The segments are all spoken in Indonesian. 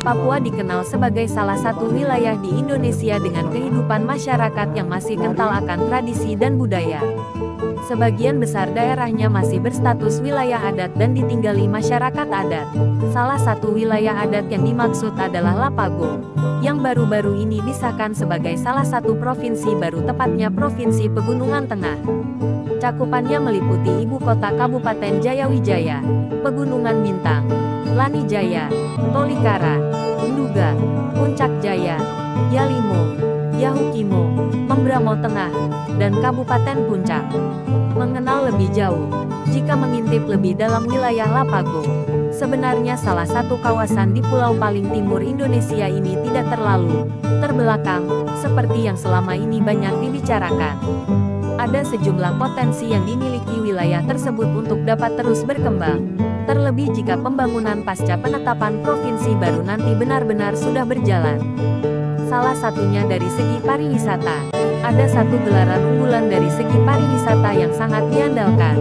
Papua dikenal sebagai salah satu wilayah di Indonesia dengan kehidupan masyarakat yang masih kental akan tradisi dan budaya. Sebagian besar daerahnya masih berstatus wilayah adat dan ditinggali masyarakat adat. Salah satu wilayah adat yang dimaksud adalah Lapago, yang baru-baru ini disahkan sebagai salah satu provinsi baru, tepatnya Provinsi Pegunungan Tengah. Cakupannya meliputi ibu kota Kabupaten Jayawijaya, Pegunungan Bintang, Lani Jaya, Tolikara, Nduga, Puncak Jaya, Yalimo, Yahukimo, Membramo Tengah, dan Kabupaten Puncak. Mengenal lebih jauh, jika mengintip lebih dalam wilayah Lapago, sebenarnya salah satu kawasan di pulau paling timur Indonesia ini tidak terlalu terbelakang, seperti yang selama ini banyak dibicarakan. Ada sejumlah potensi yang dimiliki wilayah tersebut untuk dapat terus berkembang, terlebih jika pembangunan pasca penetapan provinsi baru nanti benar-benar sudah berjalan. Salah satunya dari segi pariwisata. Ada satu gelaran unggulan dari segi pariwisata yang sangat diandalkan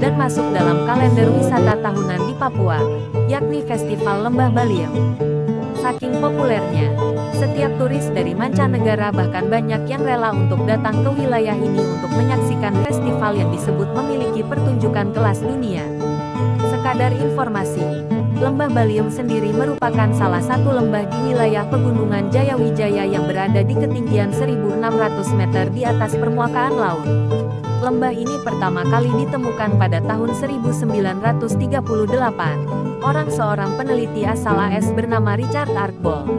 dan masuk dalam kalender wisata tahunan di Papua, yakni Festival Lembah Baliem. Saking populernya, setiap turis dari mancanegara bahkan banyak yang rela untuk datang ke wilayah ini untuk menyaksikan festival yang disebut memiliki pertunjukan kelas dunia. Sekadar informasi, Lembah Baliem sendiri merupakan salah satu lembah di wilayah Pegunungan Jayawijaya yang berada di ketinggian 1.600 meter di atas permukaan laut. Lembah ini pertama kali ditemukan pada tahun 1938, seorang peneliti asal AS bernama Richard Archbold.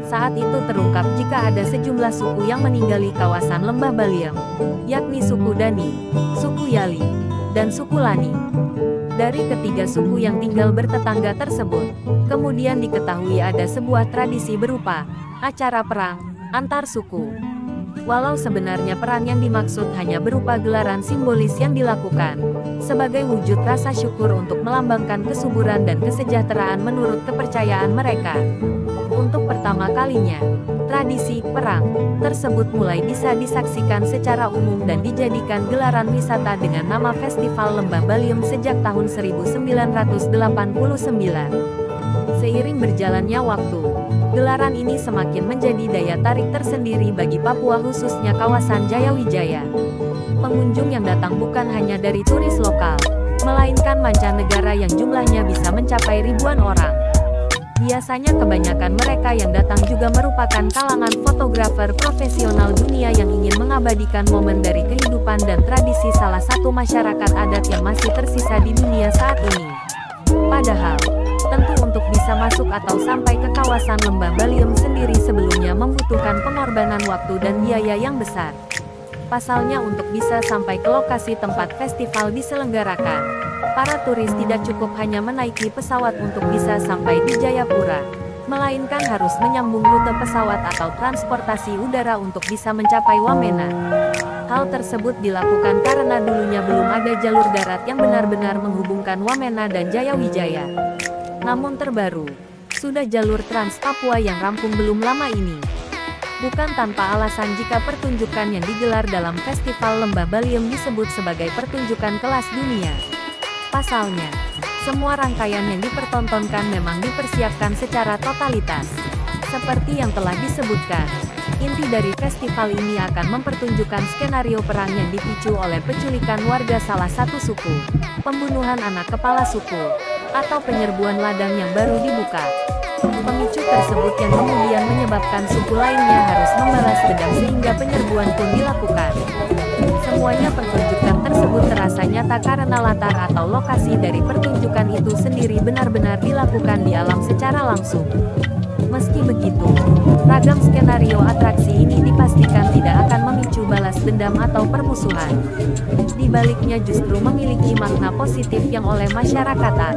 Saat itu terungkap jika ada sejumlah suku yang meninggali kawasan Lembah Baliem, yakni suku Dani, suku Yali, dan suku Lani. Dari ketiga suku yang tinggal bertetangga tersebut, kemudian diketahui ada sebuah tradisi berupa acara perang antar suku. Walau sebenarnya perang yang dimaksud hanya berupa gelaran simbolis yang dilakukan sebagai wujud rasa syukur untuk melambangkan kesuburan dan kesejahteraan menurut kepercayaan mereka. Untuk pertama kalinya, tradisi perang tersebut mulai bisa disaksikan secara umum dan dijadikan gelaran wisata dengan nama Festival Lembah Baliem sejak tahun 1989. Seiring berjalannya waktu, gelaran ini semakin menjadi daya tarik tersendiri bagi Papua, khususnya kawasan Jayawijaya. Pengunjung yang datang bukan hanya dari turis lokal, melainkan mancanegara yang jumlahnya bisa mencapai ribuan orang. Biasanya kebanyakan mereka yang datang juga merupakan kalangan fotografer profesional dunia yang ingin mengabadikan momen dari kehidupan dan tradisi salah satu masyarakat adat yang masih tersisa di dunia saat ini. Padahal, tentu untuk bisa masuk atau sampai ke kawasan Lembah Baliem sendiri sebelumnya membutuhkan pengorbanan waktu dan biaya yang besar. Pasalnya untuk bisa sampai ke lokasi tempat festival diselenggarakan, para turis tidak cukup hanya menaiki pesawat untuk bisa sampai di Jayapura, melainkan harus menyambung rute pesawat atau transportasi udara untuk bisa mencapai Wamena. Hal tersebut dilakukan karena dulunya belum ada jalur darat yang benar-benar menghubungkan Wamena dan Jayawijaya. Namun terbaru, sudah jalur Trans Papua yang rampung belum lama ini. Bukan tanpa alasan jika pertunjukan yang digelar dalam Festival Lembah Baliem disebut sebagai pertunjukan kelas dunia. Pasalnya, semua rangkaian yang dipertontonkan memang dipersiapkan secara totalitas. Seperti yang telah disebutkan, inti dari festival ini akan mempertunjukkan skenario perang yang dipicu oleh penculikan warga salah satu suku, pembunuhan anak kepala suku, atau penyerbuan ladang yang baru dibuka. Pemicu tersebut yang kemudian menyebabkan suku lainnya harus membalas dendam sehingga penyerbuan pun dilakukan. Semuanya pertunjukan tersebut terasa nyata karena latar atau lokasi dari pertunjukan itu sendiri benar-benar dilakukan di alam secara langsung. Meski begitu, ragam skenario atraksi ini dipastikan tidak akan memicu balas dendam atau permusuhan. Di baliknya justru memiliki makna positif yang oleh masyarakat.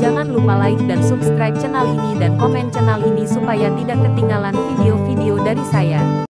Jangan lupa like dan subscribe channel ini dan komen channel ini supaya tidak ketinggalan video-video dari saya.